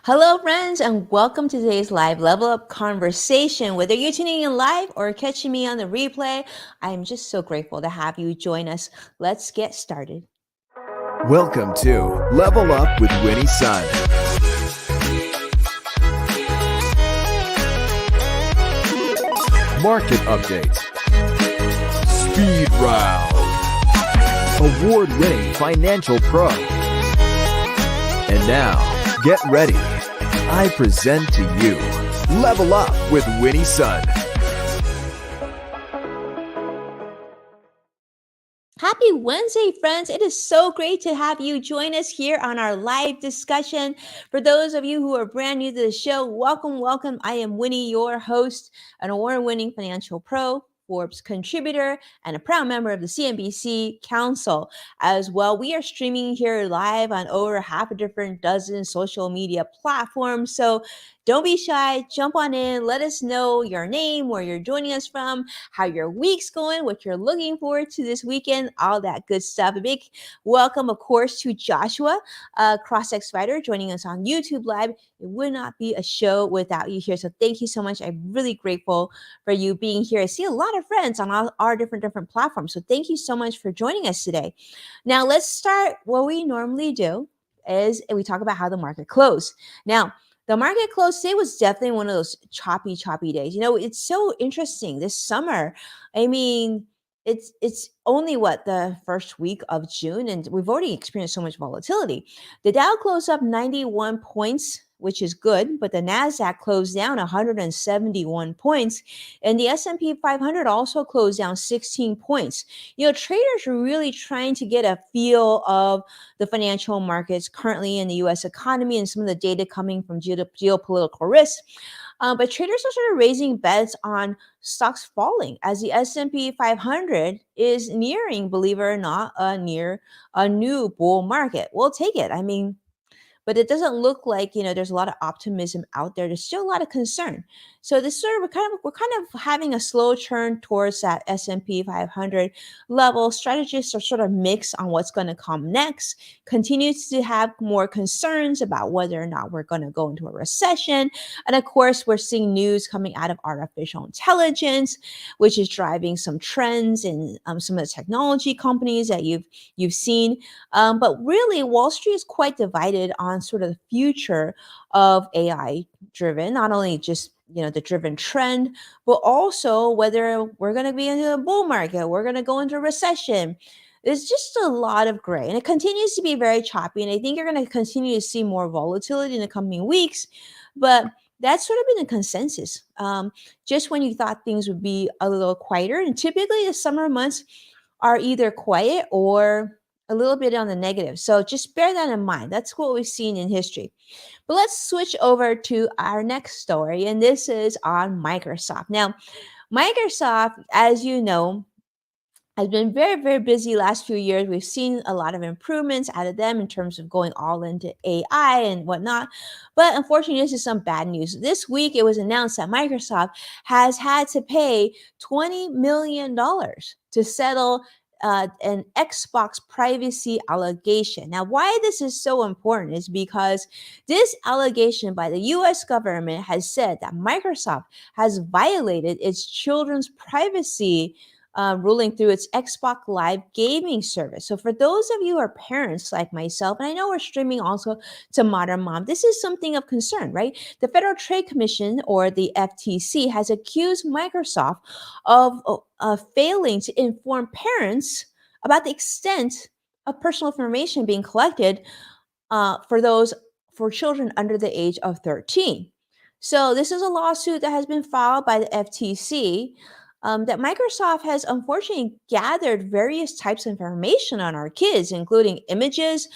Hello, friends, and welcome to today's live level up conversation. Whether you're tuning in live or catching me on the replay, I'm just so grateful to have you join us. Let's get started. Welcome to Level Up with Winnie Sun. Market updates. Speed round. Award-winning financial pro. And now, get ready. I present to you Level Up with Winnie Sun. Happy Wednesday, friends. It is so great to have you join us here on our live discussion. For those of you who are brand new to the show, welcome. I am Winnie, your host, an award-winning financial pro, Forbes contributor, and a proud member of the CNBC Council. As well, we are streaming here live on over half a different dozen social media platforms. So don't be shy, jump on in, let us know your name, where you're joining us from, how your week's going, what you're looking forward to this weekend, all that good stuff. A big welcome, of course, to Joshua, CrossX Fighter, joining us on YouTube Live. It would not be a show without you here. So thank you so much. I'm really grateful for you being here. I see a lot of friends on all our different platforms. So thank you so much for joining us today. Now let's start what we normally do is we talk about how the market closed. Now, the market close today was definitely one of those choppy days. You know, it's so interesting this summer. I mean, it's only the first week of June, and we've already experienced so much volatility. The Dow closed up 91 points, which is good, but the Nasdaq closed down 171 points, and the S&P 500 also closed down 16 points. You know, traders are really trying to get a feel of the financial markets currently in the U.S. economy and some of the data coming from geopolitical risks. But traders are sort of raising bets on stocks falling as the S&P 500 is nearing, believe it or not, near a new bull market. We'll take it. I mean, but it doesn't look like there's a lot of optimism out there. There's still a lot of concern. So this sort of we're kind of having a slow turn towards that S&P 500 level. Strategists are sort of mixed on what's going to come next. Continues to have more concerns about whether or not we're going to go into a recession, and of course we're seeing news coming out of artificial intelligence, which is driving some trends in some of the technology companies that you've seen. But really, Wall Street is quite divided on sort of the future of AI driven, not only just the driven trend, but also whether we're going to be into a bull market, we're going to go into a recession. There's just a lot of gray, and it continues to be very choppy. And I think you're going to continue to see more volatility in the coming weeks. But that's sort of been the consensus. Just when you thought things would be a little quieter, and typically the summer months are either quiet or a little bit on the negative. So just bear that in mind. That's what we've seen in history. But let's switch over to our next story, and this is on Microsoft. Now, Microsoft, as you know, has been very busy last few years. We've seen a lot of improvements out of them in terms of going all into AI and whatnot. But unfortunately, this is some bad news. This week, it was announced that Microsoft has had to pay $20 million to settle an Xbox privacy allegation. Now, why this is so important is because this allegation by the US government has said that Microsoft has violated its children's privacy ruling through its Xbox Live gaming service. So for those of you who are parents like myself, and I know we're streaming also to Modern Mom, this is something of concern, right? The Federal Trade Commission, or the FTC, has accused Microsoft of failing to inform parents about the extent of personal information being collected for children under the age of 13. So this is a lawsuit that has been filed by the FTC, that Microsoft has unfortunately gathered various types of information on our kids, including images,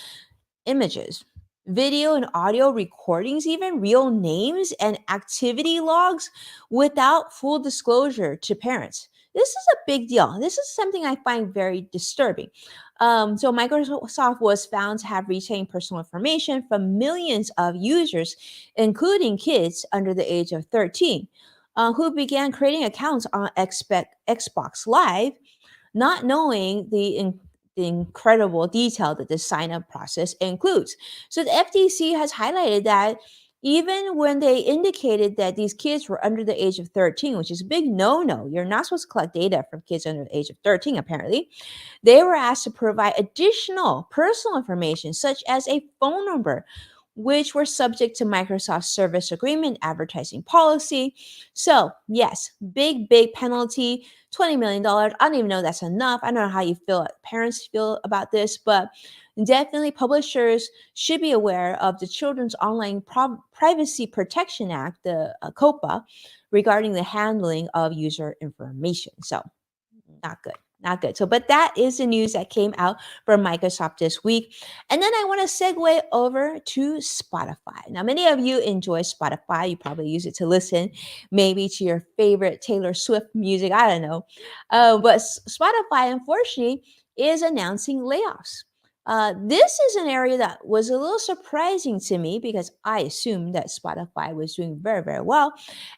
video and audio recordings, even real names and activity logs without full disclosure to parents. This is a big deal. This is something I find very disturbing. So Microsoft was found to have retained personal information from millions of users, including kids under the age of 13. Who began creating accounts on Xbox Live, not knowing the incredible detail that the sign up process includes. So the FTC has highlighted that even when they indicated that these kids were under the age of 13, which is a big no no. You're not supposed to collect data from kids under the age of 13, apparently. They were asked to provide additional personal information, such as a phone number, which were subject to Microsoft's service agreement advertising policy. So, yes, big penalty, $20 million. I don't even know if that's enough. I don't know how you feel, parents feel about this, but definitely publishers should be aware of the Children's Online Privacy Protection Act, the COPA, regarding the handling of user information. So, not good. Not good. So, but that is the news that came out from Microsoft this week. And then I want to segue over to Spotify. Now, many of you enjoy Spotify. You probably use it to listen, maybe to your favorite Taylor Swift music. I don't know. But Spotify, unfortunately, is announcing layoffs. This is an area that was a little surprising to me because I assumed that Spotify was doing very well.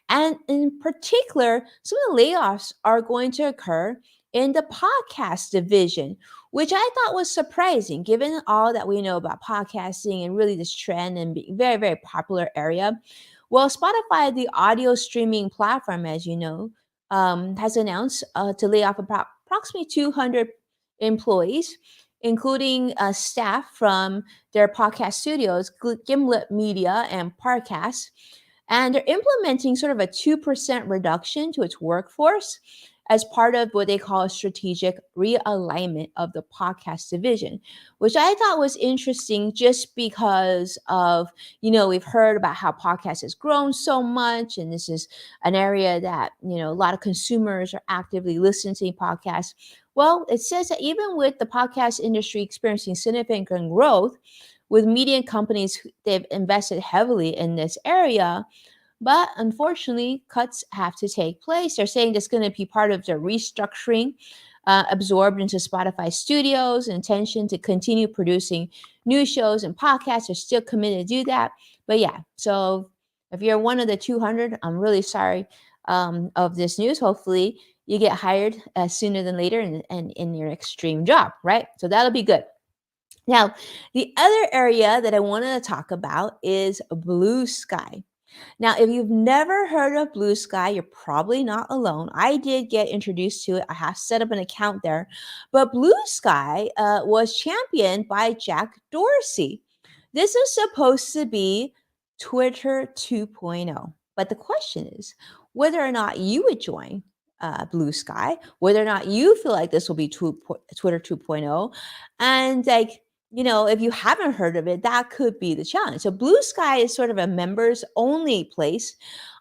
And in particular, some of the layoffs are going to occur in the podcast division, which I thought was surprising given all that we know about podcasting and really this trend and being very popular area. Well, Spotify, the audio streaming platform, as you know, has announced to lay off about approximately 200 employees, including staff from their podcast studios, Gimlet Media and Parcast. And they're implementing sort of a 2% reduction to its workforce as part of what they call a strategic realignment of the podcast division, which I thought was interesting just because of, we've heard about how podcast has grown so much. And this is an area that, a lot of consumers are actively listening to podcasts. Well, it says that even with the podcast industry experiencing significant growth, with media companies, they've invested heavily in this area. But unfortunately, cuts have to take place. They're saying that's going to be part of the restructuring absorbed into Spotify Studios' intention to continue producing new shows and podcasts. They're still committed to do that. But yeah, so if you're one of the 200, I'm really sorry of this news. Hopefully, you get hired sooner than later and in your extreme job, right? So that'll be good. Now, the other area that I wanted to talk about is Bluesky. Now, if you've never heard of Bluesky, you're probably not alone. I did get introduced to it. I have set up an account there. But Bluesky was championed by Jack Dorsey. This is supposed to be Twitter 2.0. But the question is whether or not you would join Bluesky, whether or not you feel like this will be Twitter 2.0. And if you haven't heard of it, that could be the challenge. So Bluesky is sort of a members only place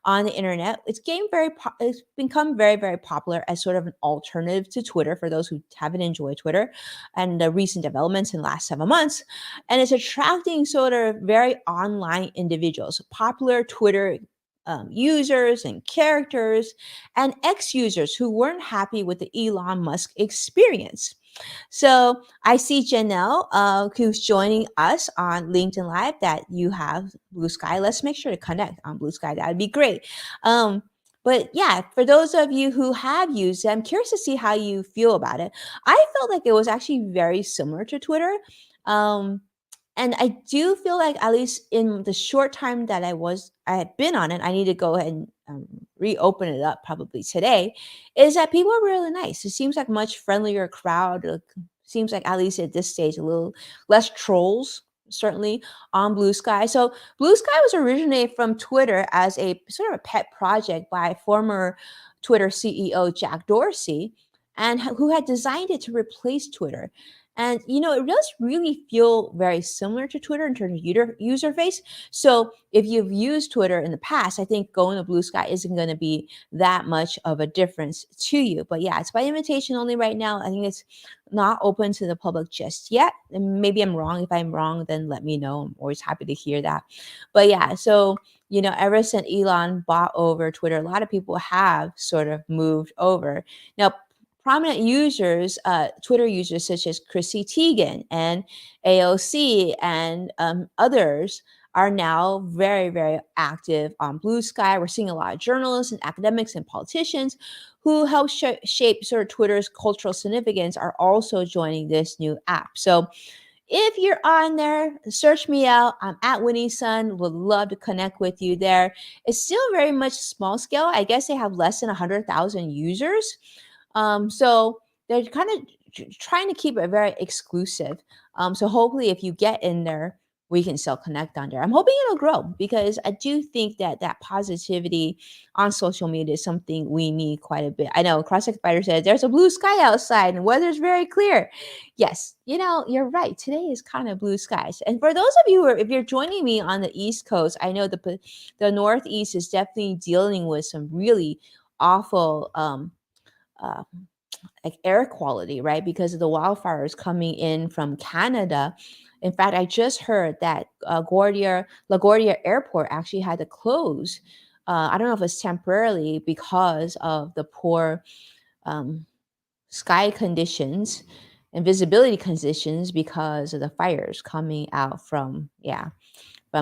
on the internet. It's become very popular as sort of an alternative to Twitter for those who haven't enjoyed Twitter and the recent developments in the last 7 months. And it's attracting sort of very online individuals, popular Twitter users and characters, and ex-users who weren't happy with the Elon Musk experience. So I see Janelle, who's joining us on LinkedIn Live, that you have Bluesky. Let's make sure to connect on Bluesky. That would be great. But yeah, for those of you who have used it, I'm curious to see how you feel about it. I felt like it was actually very similar to Twitter. And I do feel like, at least in the short time that I had been on it, I need to go ahead and reopen it up probably today, is that people are really nice. It seems like much friendlier crowd. Seems like, at least at this stage, a little less trolls, certainly, on Bluesky. So Bluesky was originated from Twitter as a sort of a pet project by former Twitter CEO Jack Dorsey, and who had designed it to replace Twitter. And it does really feel very similar to Twitter in terms of user face. So if you've used Twitter in the past, I think going to Bluesky isn't going to be that much of a difference to you. But yeah, it's by invitation only right now. I think it's not open to the public just yet. And maybe I'm wrong. If I'm wrong, then let me know. I'm always happy to hear that. But yeah, so ever since Elon bought over Twitter, a lot of people have sort of moved over. Now, prominent users, Twitter users such as Chrissy Teigen and AOC and others are now very active on Bluesky. We're seeing a lot of journalists and academics and politicians who help shape sort of Twitter's cultural significance are also joining this new app. So if you're on there, search me out. I'm at Winnie Sun. Would love to connect with you there. It's still very much small scale. I guess they have less than 100,000 users. So they're kind of trying to keep it very exclusive. So hopefully, if you get in there, we can still connect on there. I'm hoping it'll grow because I do think that that positivity on social media is something we need quite a bit. I know CrossFit Spider said there's a blue sky outside and weather's very clear. Yes, you're right. Today is kind of blue skies. And for those of you if you're joining me on the East Coast, I know the Northeast is definitely dealing with some really awful uh, like air quality, right? Because of the wildfires coming in from Canada. In fact, I just heard that LaGuardia Airport actually had to close. I don't know if it's temporarily because of the poor um, sky conditions and visibility conditions because of the fires coming out from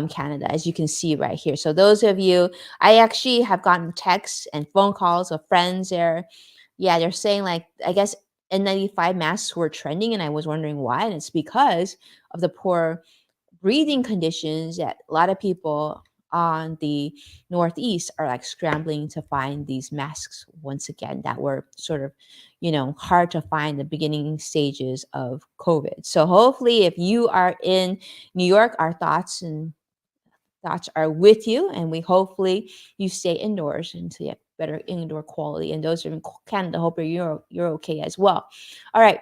Canada, as you can see right here. So those of you, I actually have gotten texts and phone calls of friends there. Yeah, they're saying like, I guess N95 masks were trending, and I was wondering why. And it's because of the poor breathing conditions that a lot of people on the Northeast are like scrambling to find these masks once again that were sort of, hard to find the beginning stages of COVID. So hopefully, if you are in New York, our thoughts are with you, and we hopefully you stay indoors until you have better indoor quality. And those are in Canada, hope you're okay as well. All right.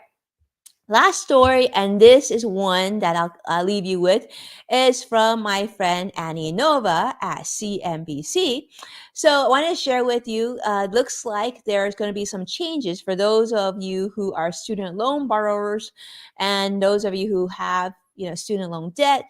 Last story, and this is one that I'll leave you with, is from my friend Annie Nova at CNBC. So I want to share with you, looks like there's going to be some changes for those of you who are student loan borrowers and those of you who have, student loan debt.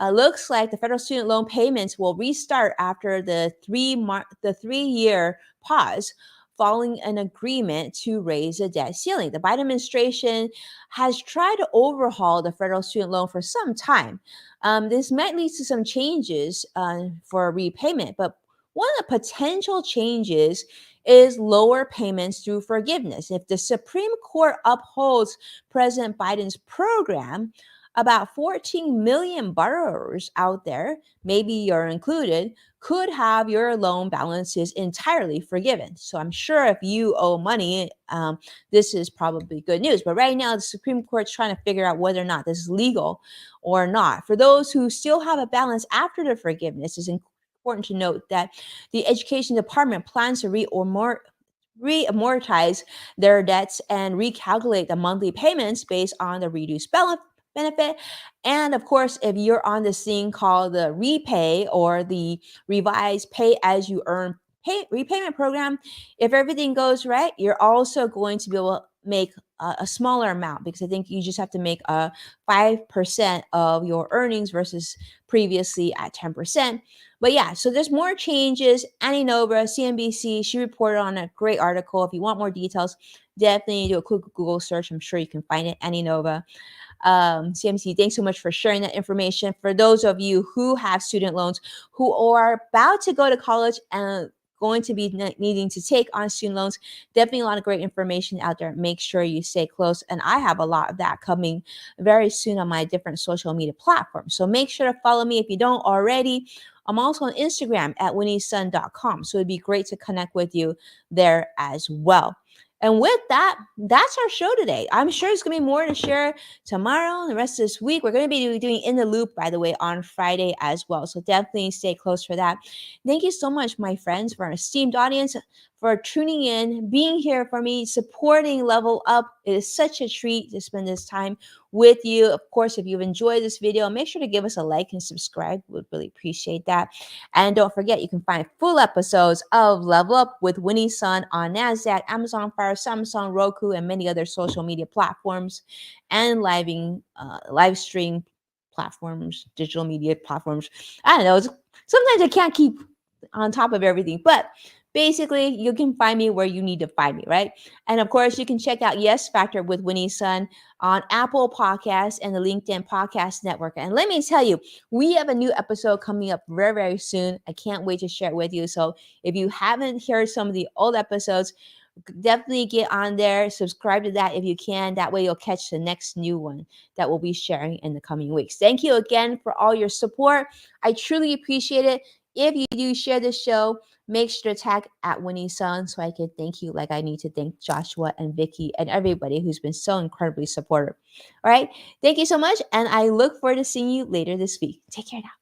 Looks like the federal student loan payments will restart after the 3-year pause following an agreement to raise the debt ceiling. The Biden administration has tried to overhaul the federal student loan for some time. This might lead to some changes for repayment, but one of the potential changes is lower payments through forgiveness. If the Supreme Court upholds President Biden's program, about 14 million borrowers out there, maybe you're included, could have your loan balances entirely forgiven. So I'm sure if you owe money, this is probably good news. But right now, the Supreme Court's trying to figure out whether or not this is legal or not. For those who still have a balance after the forgiveness, it's important to note that the Education Department plans to re-amortize their debts and recalculate the monthly payments based on the reduced benefit. And of course, if you're on this thing called the repay or the revised pay as you earn repayment program, if everything goes right, you're also going to be able to make a smaller amount, because I think you just have to make 5% of your earnings versus previously at 10%. But yeah, so there's more changes. Annie Nova, CNBC, she reported on a great article. If you want more details, definitely do a quick Google search. I'm sure you can find it, Annie Nova. CMC, thanks so much for sharing that information. For those of you who have student loans, who are about to go to college and going to be needing to take on student loans, definitely a lot of great information out there. Make sure you stay close. And I have a lot of that coming very soon on my different social media platforms. So make sure to follow me if you don't already. I'm also on Instagram at winniesun.com. So it'd be great to connect with you there as well. And with that, that's our show today. I'm sure there's going to be more to share tomorrow and the rest of this week. We're going to be doing In the Loop, by the way, on Friday as well. So definitely stay close for that. Thank you so much, my friends, for our esteemed audience, for tuning in, being here for me, supporting Level Up. It is such a treat to spend this time with you. Of course, if you've enjoyed this video, make sure to give us a like and subscribe. We'd really appreciate that. And don't forget, you can find full episodes of Level Up with Winnie Sun on NASDAQ, Amazon Fire, Samsung, Roku, and many other social media platforms and live stream platforms, digital media platforms. I don't know. Sometimes I can't keep on top of everything, but basically, you can find me where you need to find me, right? And of course, you can check out Yes Factor with Winnie Sun on Apple Podcasts and the LinkedIn Podcast Network. And let me tell you, we have a new episode coming up very, very soon. I can't wait to share it with you. So if you haven't heard some of the old episodes, Definitely get on there, subscribe to that if you can. That way you'll catch the next new one that we'll be sharing in the coming weeks. Thank you again for all your support. I truly appreciate it. If you do share the show, make sure to tag at Winnie Sun so I can thank you like I need to thank Joshua and Vicky and everybody who's been so incredibly supportive. All right. Thank you so much. And I look forward to seeing you later this week. Take care now.